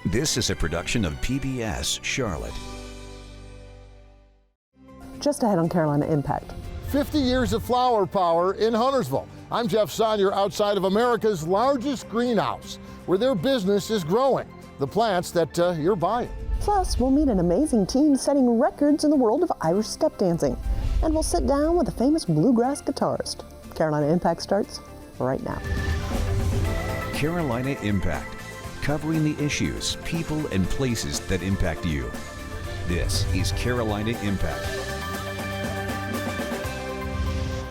This is a production of PBS Charlotte. Just ahead on Carolina Impact. 50 years of flower power in Huntersville. I'm Jeff Sonnier outside of America's largest greenhouse, where their business is growing the plants that you're buying. Plus, we'll meet an amazing team setting records in the world of Irish step dancing. And we'll sit down with a famous bluegrass guitarist. Carolina Impact starts right now. Carolina Impact, covering the issues, people, and places that impact you. This is Carolina Impact.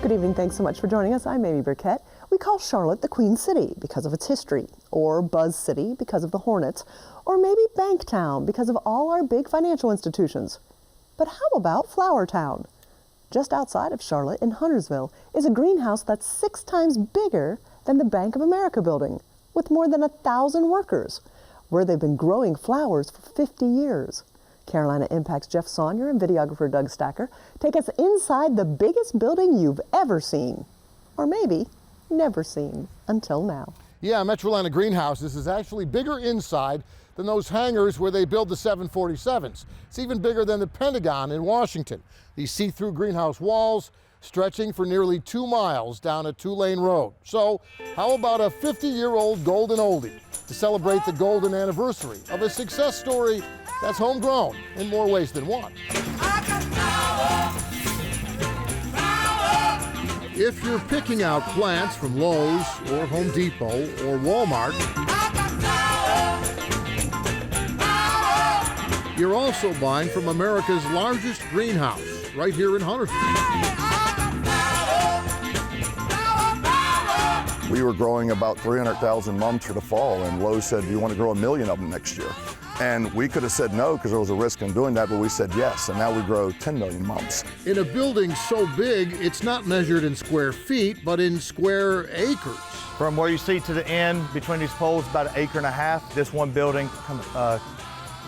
Good evening, thanks so much for joining us. I'm Amy Burkett. We call Charlotte the Queen City because of its history, or Buzz City because of the Hornets, or maybe Bank Town because of all our big financial institutions. But how about Flower Town? Just outside of Charlotte in Huntersville is a greenhouse that's 6 times bigger than the Bank of America building, with more than 1,000 workers, where they've been growing flowers for 50 years. Carolina Impact's Jeff Sonnier and videographer Doug Stacker take us inside the biggest building you've ever seen. Or maybe never seen until now. Yeah, Metrolina Greenhouses is actually bigger inside than those hangars where they build the 747s. It's even bigger than the Pentagon in Washington. These see-through greenhouse walls stretching for nearly 2 miles down a 2-lane road. So how about a 50-year-old golden oldie to celebrate the golden anniversary of a success story that's homegrown in more ways than one? If you're picking out plants from Lowe's or Home Depot or Walmart, you're also buying from America's largest greenhouse right here in Huntersville. We were growing about 300,000 mums for the fall, and Lowe's said, do you want to grow 1 million of them next year? And we could have said no because there was a risk in doing that, but we said yes, and now we grow 10 million mums. In a building so big, it's not measured in square feet, but in square acres. From where you see to the end, between these poles, about 1.5 acres. This one building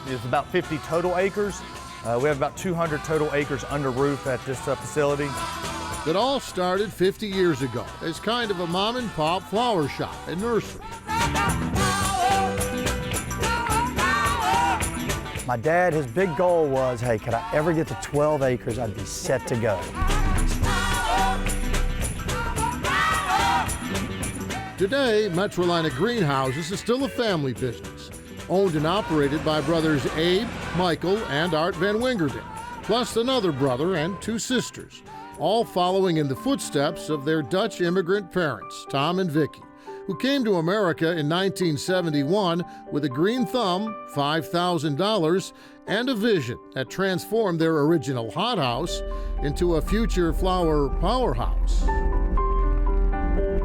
is about 50 total acres. We have about 200 total acres under roof at this facility. It all started 50 years ago as kind of a mom and pop flower shop and nursery. My dad, his big goal was, hey, could I ever get to 12 acres, I'd be set to go. Today, Metrolina Greenhouses is still a family business, owned and operated by brothers Abe, Michael, and Art Van Wingerden, plus another brother and 2 sisters, all following in the footsteps of their Dutch immigrant parents, Tom and Vicky, who came to America in 1971 with a green thumb, $5,000, and a vision that transformed their original hothouse into a future flower powerhouse.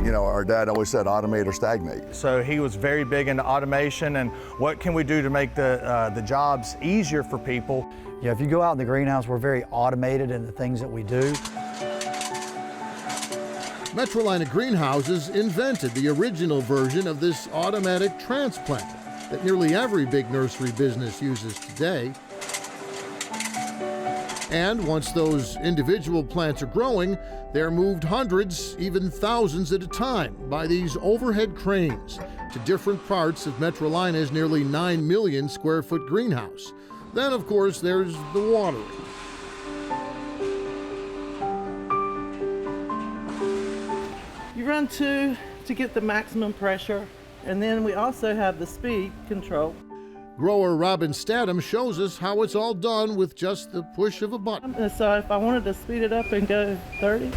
You know, our dad always said automate or stagnate. So he was very big into automation and what can we do to make the jobs easier for people. Yeah, if you go out in the greenhouse, we're very automated in the things that we do. Metrolina Greenhouses invented the original version of this automatic transplanter that nearly every big nursery business uses today. And once those individual plants are growing, they're moved hundreds, even thousands at a time by these overhead cranes to different parts of Metrolina's nearly 9 million square foot greenhouse. Then, of course, there's the watering. You run 2 to get the maximum pressure, and then we also have the speed control. Grower Robin Statham shows us how it's all done with just the push of a button. So if I wanted to speed it up and go 30.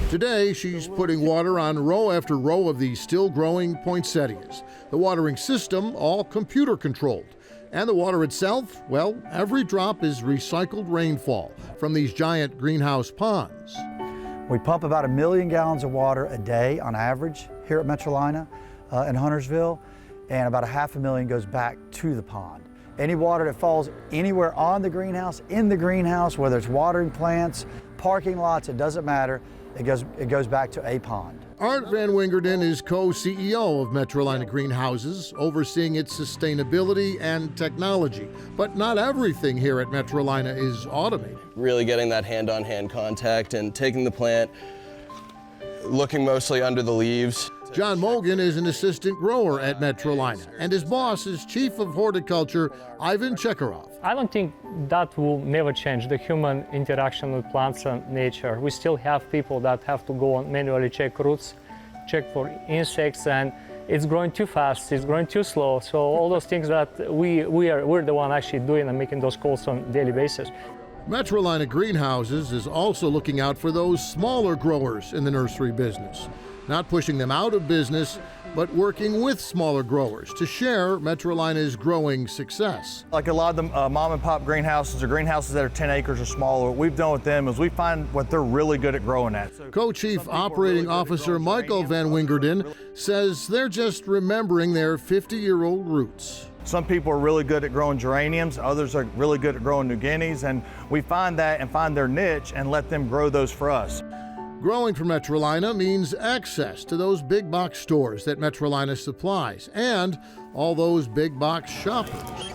Today, she's putting water on row after row of these still growing poinsettias. The watering system, all computer controlled. And the water itself, well, every drop is recycled rainfall from these giant greenhouse ponds. We pump about 1 million gallons of water a day on average here at Metrolina in Huntersville, and about 500,000 goes back to the pond. Any water that falls anywhere on the greenhouse, in the greenhouse, whether it's watering plants, parking lots, it doesn't matter, it goes back to a pond. Art Van Wingerden is co-CEO of Metrolina Greenhouses, overseeing its sustainability and technology. But not everything here at Metrolina is automated. Really getting that hand-on-hand contact and taking the plant, looking mostly under the leaves, John Mogan is an assistant grower at Metrolina, and his boss is Chief of Horticulture Ivan Chekarov. I don't think that will never change, the human interaction with plants and nature. We still have people that have to go and manually check roots, check for insects, and it's growing too fast, it's growing too slow. So all those things that we're the one actually doing and making those calls on a daily basis. Metrolina Greenhouses is also looking out for those smaller growers in the nursery business, not pushing them out of business, but working with smaller growers to share Metrolina's growing success. Like a lot of the mom and pop greenhouses or greenhouses that are 10 acres or smaller, what we've done with them is we find what they're really good at growing at. Co-Chief Operating Officer Michael Van Wingerden says they're just remembering their 50-year-old roots. Some people are really good at growing geraniums, others are really good at growing New Guineas, and we find that and find their niche and let them grow those for us. Growing for Metrolina means access to those big box stores that Metrolina supplies and all those big box shoppers.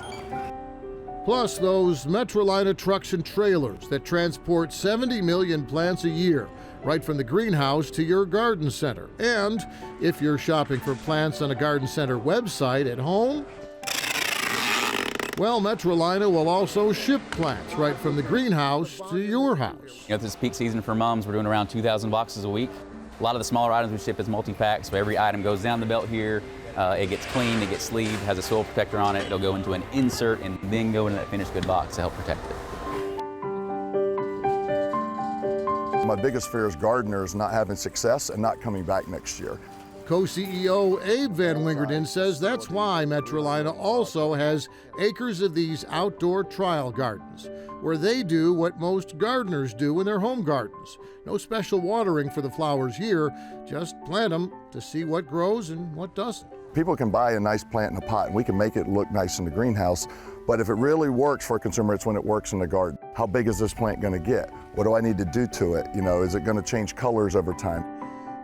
Plus those Metrolina trucks and trailers that transport 70 million plants a year right from the greenhouse to your garden center. And if you're shopping for plants on a garden center website at home, well, Metrolina will also ship plants right from the greenhouse to your house. This is peak season for mums. We're doing around 2,000 boxes a week. A lot of the smaller items we ship as multi-packs, so every item goes down the belt here. It gets cleaned, it gets sleeved, has a soil protector on it. It'll go into an insert and then go into that finished good box to help protect it. My biggest fear is gardeners not having success and not coming back next year. Co-CEO Abe Van Wingerden says that's why Metrolina also has acres of these outdoor trial gardens, where they do what most gardeners do in their home gardens. No special watering for the flowers here, just plant them to see what grows and what doesn't. People can buy a nice plant in a pot and we can make it look nice in the greenhouse, but if it really works for a consumer, it's when it works in the garden. How big is this plant going to get? What do I need to do to it? Is it going to change colors over time?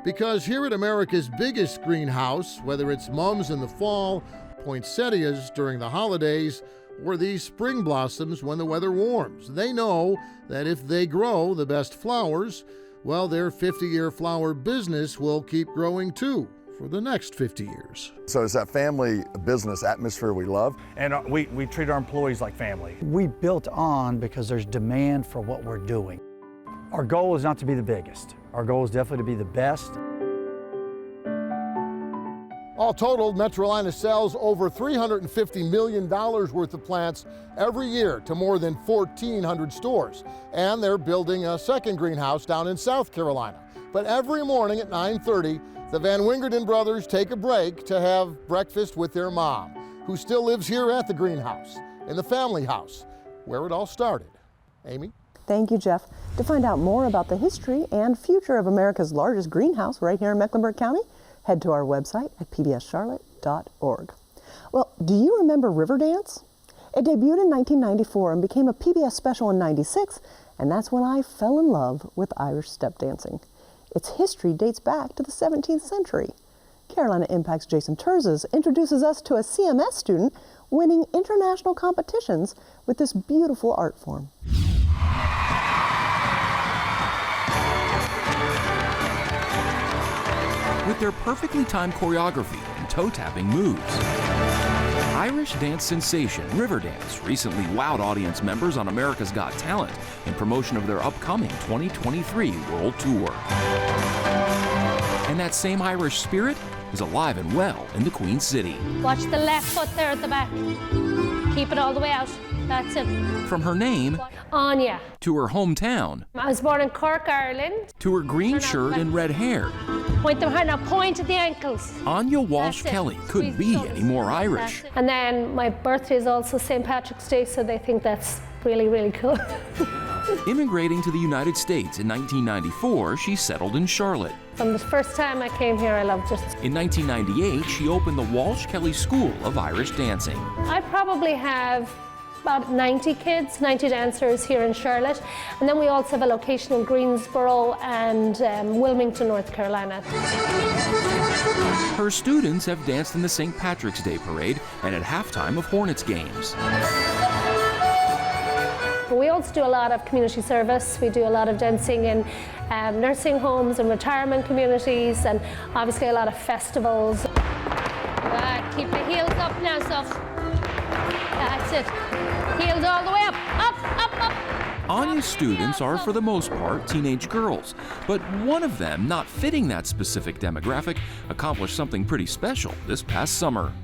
Because here at America's biggest greenhouse, whether it's mums in the fall, poinsettias during the holidays, or these spring blossoms when the weather warms, they know that if they grow the best flowers, well, their 50-year flower business will keep growing too for the next 50 years. So it's that family business atmosphere we love. And we treat our employees like family. We built on because there's demand for what we're doing. Our goal is not to be the biggest. Our goal is definitely to be the best. All totaled, Metrolina sells over $350 million worth of plants every year to more than 1,400 stores. And they're building a second greenhouse down in South Carolina. But every morning at 9:30, the Van Wingerden brothers take a break to have breakfast with their mom, who still lives here at the greenhouse, in the family house, where it all started. Amy? Thank you, Jeff. To find out more about the history and future of America's largest greenhouse right here in Mecklenburg County, head to our website at pbscharlotte.org. Well, do you remember Riverdance? It debuted in 1994 and became a PBS special in '96, and that's when I fell in love with Irish step dancing. Its history dates back to the 17th century. Carolina Impact's Jason Terzes introduces us to a CMS student winning international competitions with this beautiful art form. With their perfectly timed choreography and toe-tapping moves, Irish dance sensation Riverdance recently wowed audience members on America's Got Talent in promotion of their upcoming 2023 World Tour. And that same Irish spirit is alive and well in the Queen City. Watch the left foot there at the back. Keep it all the way out. That's it. From her name, Anya, to her hometown, I was born in Cork, Ireland. to her green shirt and red hair, Point them high now, point at the ankles. Anya Walsh That's it. Kelley couldn't Squeeze be the any more toes. Irish. That's it. And then my birthday is also St. Patrick's Day, so they think that's really, really cool. Immigrating to the United States in 1994, she settled in Charlotte. From the first time I came here, I loved it. In 1998, she opened the Walsh Kelley School of Irish Dancing. I probably have about 90 kids, 90 dancers here in Charlotte. And then we also have a location in Greensboro and Wilmington, North Carolina. Her students have danced in the St. Patrick's Day Parade and at halftime of Hornets games. But we also do a lot of community service. We do a lot of dancing in nursing homes and retirement communities, and obviously a lot of festivals. Keep the heels up now, Soph. That's it. Heels all the way up, up, up. Anya's students are, for the most part, teenage girls, but one of them, not fitting that specific demographic, accomplished something pretty special this past summer.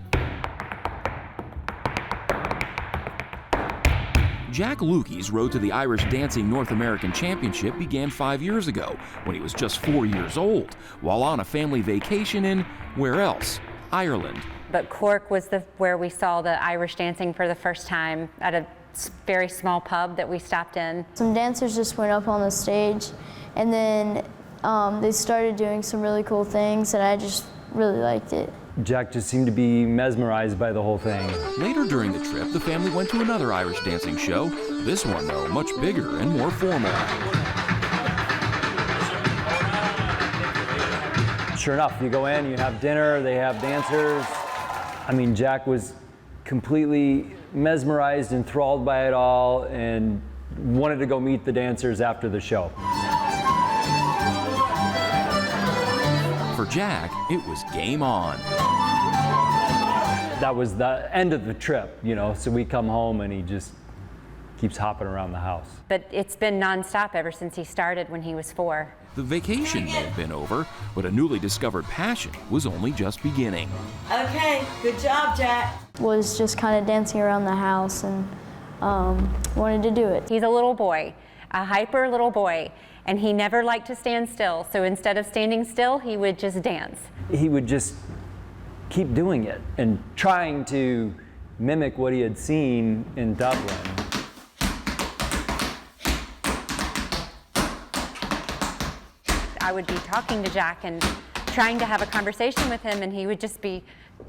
Jack Lukey's road to the Irish Dancing North American Championship began 5 years ago, when he was just 4 years old, while on a family vacation in, where else? Ireland. But Cork was where we saw the Irish dancing for the first time, at a very small pub that we stopped in. Some dancers just went up on the stage, and then they started doing some really cool things, and I just really liked it. Jack just seemed to be mesmerized by the whole thing. Later during the trip, the family went to another Irish dancing show. This one, though, much bigger and more formal. Sure enough, you go in, you have dinner, they have dancers. I mean, Jack was completely mesmerized, enthralled by it all, and wanted to go meet the dancers after the show. For Jack, it was game on. That was the end of the trip, you know, so we come home and he just keeps hopping around the house. But it's been nonstop ever since he started when he was 4. The vacation may have been over, but a newly discovered passion was only just beginning. Okay, good job, Jack. Was just kind of dancing around the house and wanted to do it. He's a little boy, a hyper little boy, and he never liked to stand still. So instead of standing still, he would just dance. He would just keep doing it and trying to mimic what he had seen in Dublin. I would be talking to Jack and trying to have a conversation with him, and he would just be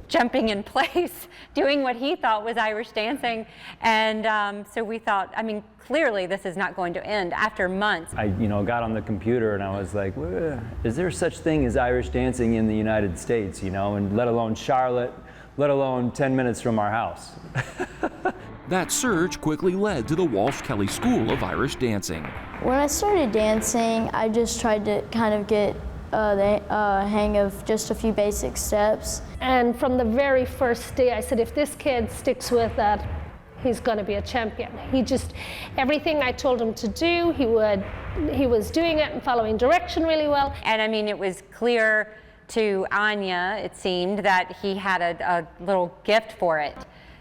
jumping in place, doing what he thought was Irish dancing. And so we thought, I mean, clearly this is not going to end after months. I, got on the computer and I was like, is there such thing as Irish dancing in the United States, and let alone Charlotte, let alone 10 minutes from our house. That search quickly led to the Walsh Kelley School of Irish Dancing. When I started dancing, I just tried to kind of get the hang of just a few basic steps. And from the very first day, I said, if this kid sticks with that, he's going to be a champion. Everything I told him to do, he was doing it and following direction really well. And I mean, it was clear to Anya, it seemed, that he had a little gift for it.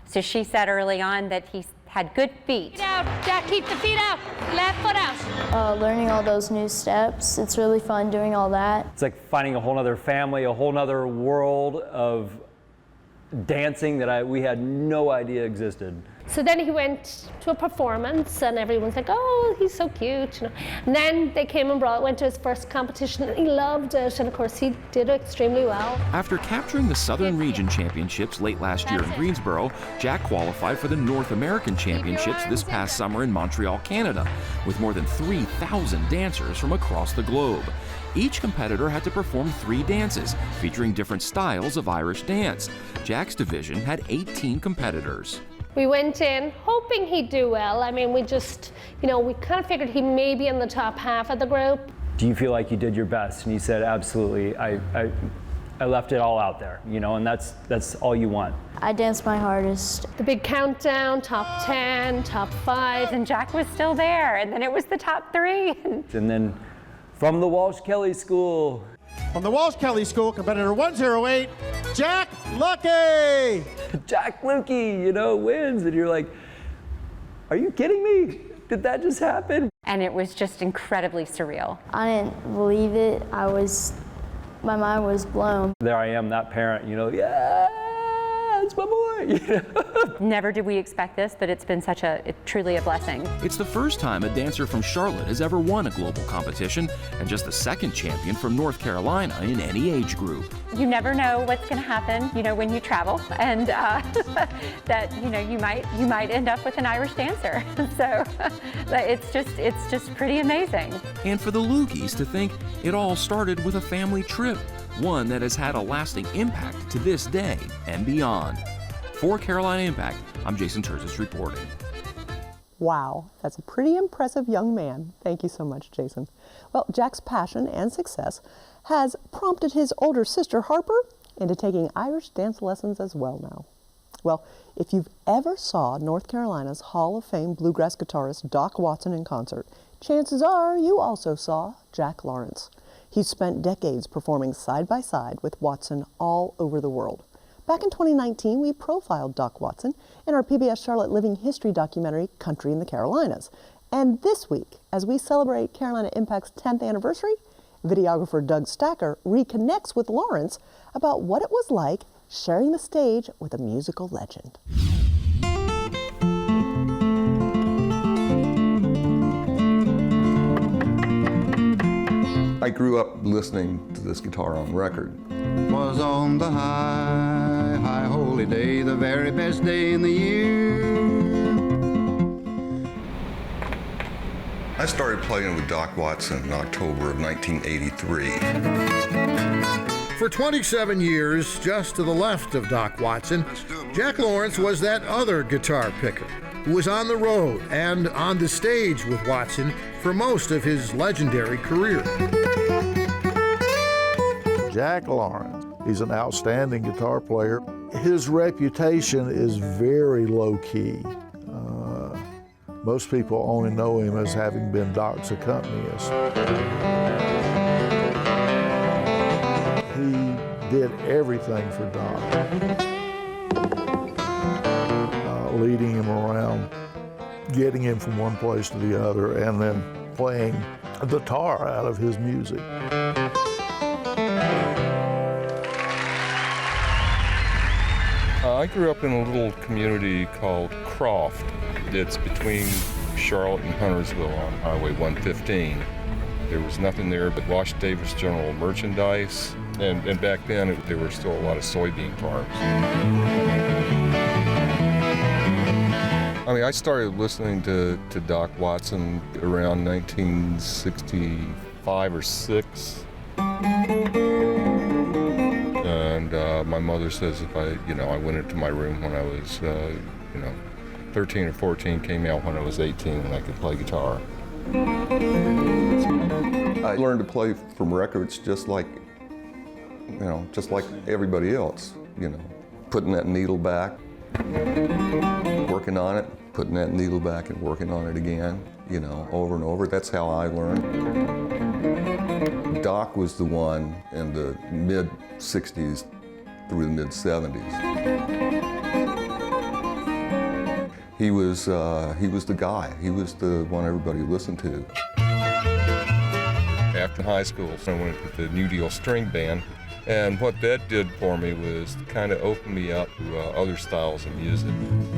So she said early on that he had good feet. Feet out, Jack, keep the feet out, left foot out. Learning all those new steps, it's really fun doing all that. It's like finding a whole other family, a whole other world of dancing that we had no idea existed. So then he went to a performance and everyone's like, oh, he's so cute. And then they came and went to his first competition and he loved it. And of course he did extremely well. After capturing the Southern Region Championships late last year in Greensboro, Jack qualified for the North American Championships this past summer in Montreal, Canada, with more than 3,000 dancers from across the globe. Each competitor had to perform 3 dances, featuring different styles of Irish dance. Jack's division had 18 competitors. We went in hoping he'd do well. I mean, we just, we kind of figured he may be in the top half of the group. Do you feel like you did your best? And he said, absolutely. I left it all out there, and that's all you want. I danced my hardest. The big countdown, top 10, top 5. And Jack was still there, and then it was the top 3. And then from the Walsh Kelley School. From the Walsh Kelley School, competitor 108, Jack Lukey! Jack Lukey, wins. And you're like, are you kidding me? Did that just happen? And it was just incredibly surreal. I didn't believe it. My mind was blown. There I am, that parent, yeah, it's my boy. Never did we expect this, but it's been truly a blessing. It's the first time a dancer from Charlotte has ever won a global competition, and just the second champion from North Carolina in any age group. You never know what's going to happen, when you travel, and that you might end up with an Irish dancer. So it's just pretty amazing. And for the Lukeys to think it all started with a family trip, one that has had a lasting impact to this day and beyond. For Carolina Impact, I'm Jason Terzis reporting. Wow, that's a pretty impressive young man. Thank you so much, Jason. Well, Jack's passion and success has prompted his older sister, Harper, into taking Irish dance lessons as well now. Well, if you've ever saw North Carolina's Hall of Fame bluegrass guitarist Doc Watson in concert, chances are you also saw Jack Lawrence. He's spent decades performing side by side with Watson all over the world. Back in 2019, we profiled Doc Watson in our PBS Charlotte Living History documentary, Country in the Carolinas. And this week, as we celebrate Carolina Impact's 10th anniversary, videographer Doug Stacker reconnects with Lawrence about what it was like sharing the stage with a musical legend. I grew up listening to this guitar on record. Was on the high, high holy day, the very best day in the year. I started playing with Doc Watson in October of 1983. For 27 years, just to the left of Doc Watson, Jack Lawrence was that other guitar picker who was on the road and on the stage with Watson for most of his legendary career. Jack Lawrence, he's an outstanding guitar player. His reputation is very low-key. Most people only know him as having been Doc's accompanist. He did everything for Doc, leading him around, getting him from one place to the other, and then playing the tar out of his music. I grew up in a little community called Croft. It's between Charlotte and Huntersville on Highway 115. There was nothing there but Wash Davis General Merchandise, and back then there were still a lot of soybean farms. I mean, I started listening to Doc Watson around 1965 or 6. And my mother says if I went into my room when I was, 13 or 14, came out when I was 18 and I could play guitar. I learned to play from records just like everybody else, putting that needle back, working on it, putting that needle back and working on it again, over and over. That's how I learned. Doc was the one in the mid-60s through the mid-70s. He was the guy. He was the one everybody listened to. After high school, I went to the New Deal String Band, and what that did for me was kind of open me up to other styles of music.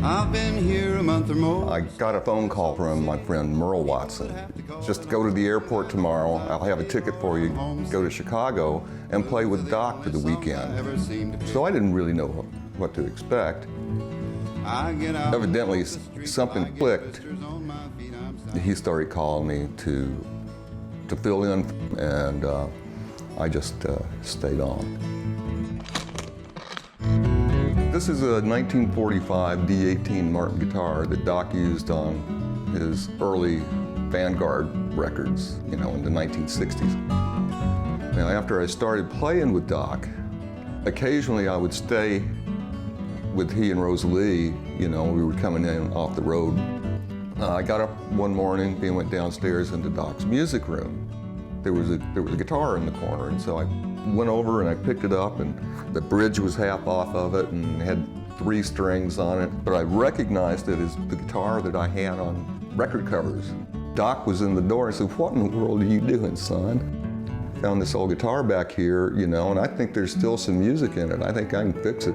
I've been here a month or more. I got a phone call from my friend Merle Watson. Just go to the airport tomorrow. I'll have a ticket for you. Go to Chicago and play with Doc for the weekend. So I didn't really know what to expect. Evidently, something clicked. He started calling me to fill in, and I just stayed on. This is a 1945 D18 Martin guitar that Doc used on his early Vanguard records, in the 1960s. Now, after I started playing with Doc, occasionally I would stay with he and Rosalie. We were coming in off the road. I got up one morning and went downstairs into Doc's music room. There was a guitar in the corner, and so I went over and I picked it up, and the bridge was half off of it and had 3 strings on it. But I recognized it as the guitar that I had on record covers. Doc was in the door and said, "What in the world are you doing, son?" Found this old guitar back here, and I think there's still some music in it. I think I can fix it.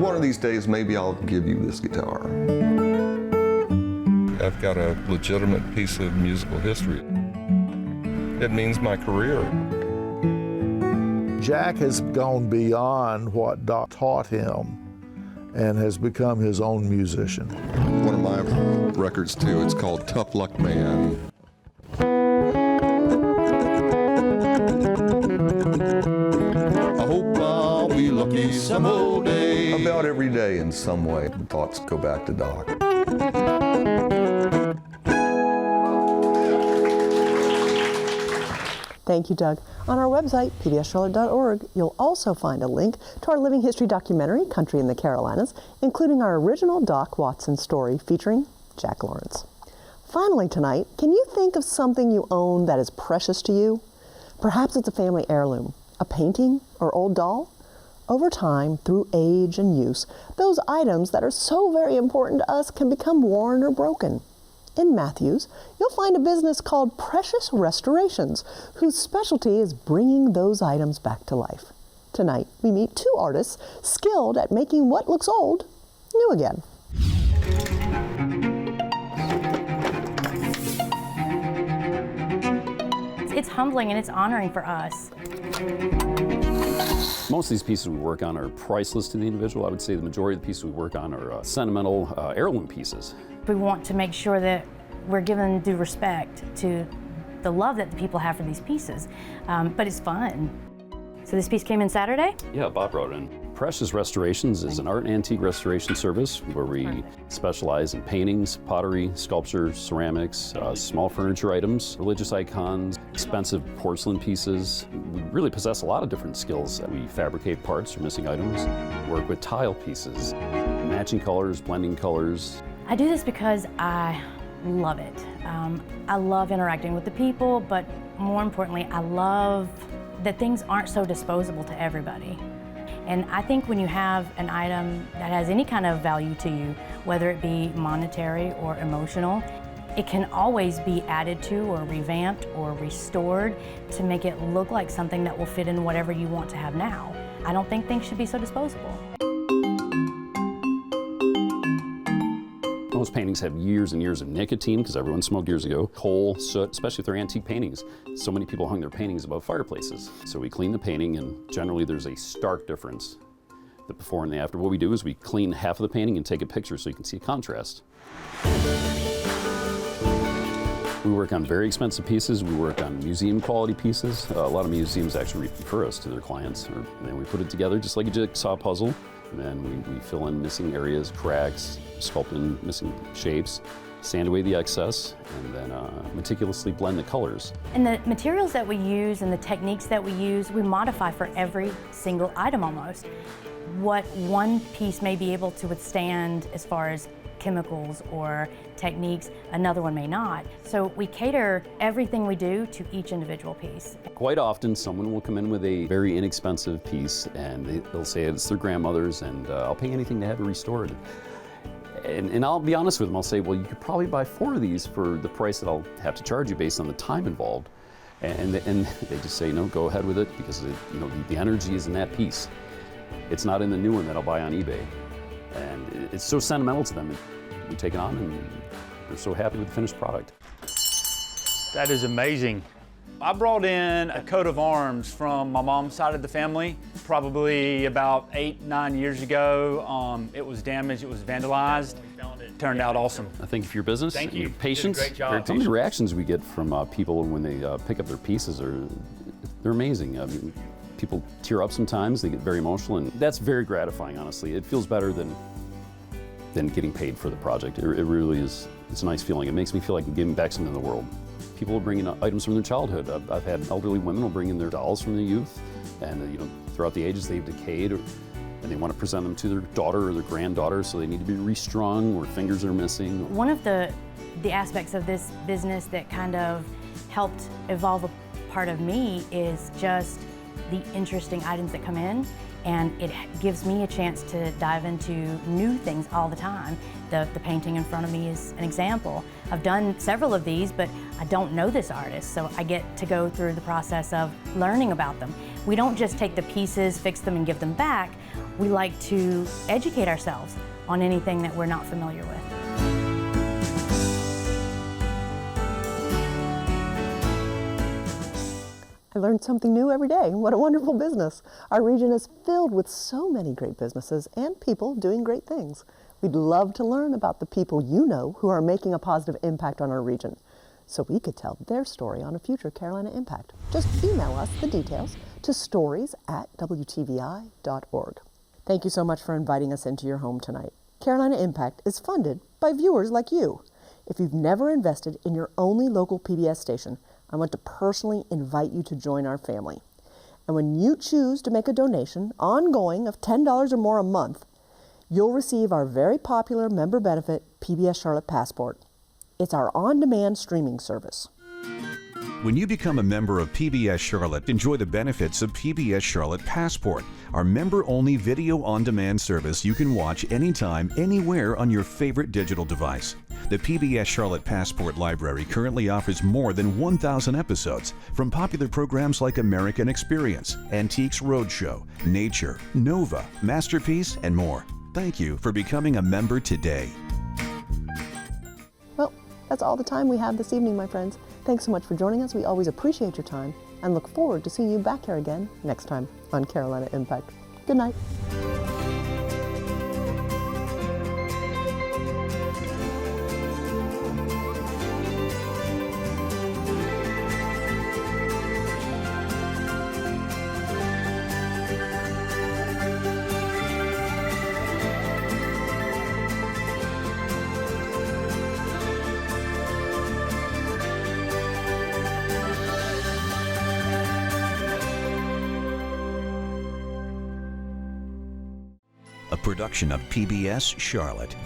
One of these days, maybe I'll give you this guitar. I've got a legitimate piece of musical history. It means my career. Jack has gone beyond what Doc taught him and has become his own musician. One of my records, too, it's called Tough Luck Man. I hope I'll be lucky some old day. About every day in some way, thoughts go back to Doc. Thank you, Doug. On our website, pbscharlotte.org, you'll also find a link to our living history documentary, Country in the Carolinas, including our original Doc Watson story featuring Jack Lawrence. Finally tonight, can you think of something you own that is precious to you? Perhaps it's a family heirloom, a painting, or old doll? Over time, through age and use, those items that are so very important to us can become worn or broken. In Matthews, you'll find a business called Precious Restorations, whose specialty is bringing those items back to life. Tonight, we meet two artists skilled at making what looks old new again. It's humbling and it's honoring for us. Most of these pieces we work on are priceless to the individual. I would say the majority of the pieces we work on are sentimental heirloom pieces. We want to make sure that we're giving due respect to the love that the people have for these pieces, but it's fun. So this piece came in Saturday? Yeah, Bob brought it in. Precious Restorations is an art and antique restoration service where we specialize in paintings, pottery, sculpture, ceramics, small furniture items, religious icons, expensive porcelain pieces. We really possess a lot of different skills. We fabricate parts or missing items, work with tile pieces, matching colors, blending colors. I do this because I love it. I love interacting with the people, but more importantly, I love that things aren't so disposable to everybody. And I think when you have an item that has any kind of value to you, whether it be monetary or emotional, it can always be added to or revamped or restored to make it look like something that will fit in whatever you want to have now. I don't think things should be so disposable. Most paintings have years and years of nicotine because everyone smoked years ago. Coal, soot, especially if they're antique paintings. So many people hung their paintings above fireplaces. So we clean the painting, and generally there's a stark difference, the before and the after. What we do is we clean half of the painting and take a picture so you can see a contrast. We work on very expensive pieces. We work on museum quality pieces. A lot of museums actually refer us to their clients. And then we put it together just like a jigsaw puzzle. And then we fill in missing areas, cracks, sculpt in missing shapes, sand away the excess, and then meticulously blend the colors. And the materials that we use and the techniques that we use, we modify for every single item almost. What one piece may be able to withstand as far as chemicals or techniques, another one may not. So we cater everything we do to each individual piece. Quite often, someone will come in with a very inexpensive piece and they'll say it's their grandmother's and I'll pay anything to have it restored. And I'll be honest with them, I'll say, well, you could probably buy 4 of these for the price that I'll have to charge you based on the time involved. And they just say, no, go ahead with it because the energy is in that piece. It's not in the new one that I'll buy on eBay. And it's so sentimental to them. We take it on and they're so happy with the finished product. That is amazing. I brought in a coat of arms from my mom's side of the family, probably about 8-9 years ago. It was damaged, it was vandalized. Turned out awesome. I think if your business Thank and your you. patience, You did a great job. some of the reactions we get from people when they pick up their pieces they're amazing. I mean, people tear up sometimes, they get very emotional, and that's very gratifying, honestly. It feels better than getting paid for the project. It really is. It's a nice feeling. It makes me feel like I'm giving back something to the world. People will bring in items from their childhood. I've had elderly women will bring in their dolls from their youth, and throughout the ages they've decayed, and they want to present them to their daughter or their granddaughter, so they need to be restrung or fingers are missing. One of the aspects of this business that kind of helped evolve a part of me is just the interesting items that come in, and it gives me a chance to dive into new things all the time. The painting in front of me is an example. I've done several of these, but I don't know this artist, so I get to go through the process of learning about them. We don't just take the pieces, fix them, and give them back. We like to educate ourselves on anything that we're not familiar with. I learn something new every day. What a wonderful business. Our region is filled with so many great businesses and people doing great things. We'd love to learn about the people you know who are making a positive impact on our region, so we could tell their story on a future Carolina Impact. Just email us the details to stories@wtvi.org. Thank you so much for inviting us into your home tonight. Carolina Impact is funded by viewers like you. If you've never invested in your only local PBS station, I want to personally invite you to join our family. And when you choose to make a donation, ongoing, of $10 or more a month, you'll receive our very popular member benefit PBS Charlotte Passport. It's our on-demand streaming service. When you become a member of PBS Charlotte, enjoy the benefits of PBS Charlotte Passport, our member-only video on-demand service you can watch anytime, anywhere on your favorite digital device. The PBS Charlotte Passport Library currently offers more than 1,000 episodes from popular programs like American Experience, Antiques Roadshow, Nature, Nova, Masterpiece, and more. Thank you for becoming a member today. Well, that's all the time we have this evening, my friends. Thanks so much for joining us. We always appreciate your time and look forward to seeing you back here again next time on Carolina Impact. Good night. A production of PBS Charlotte.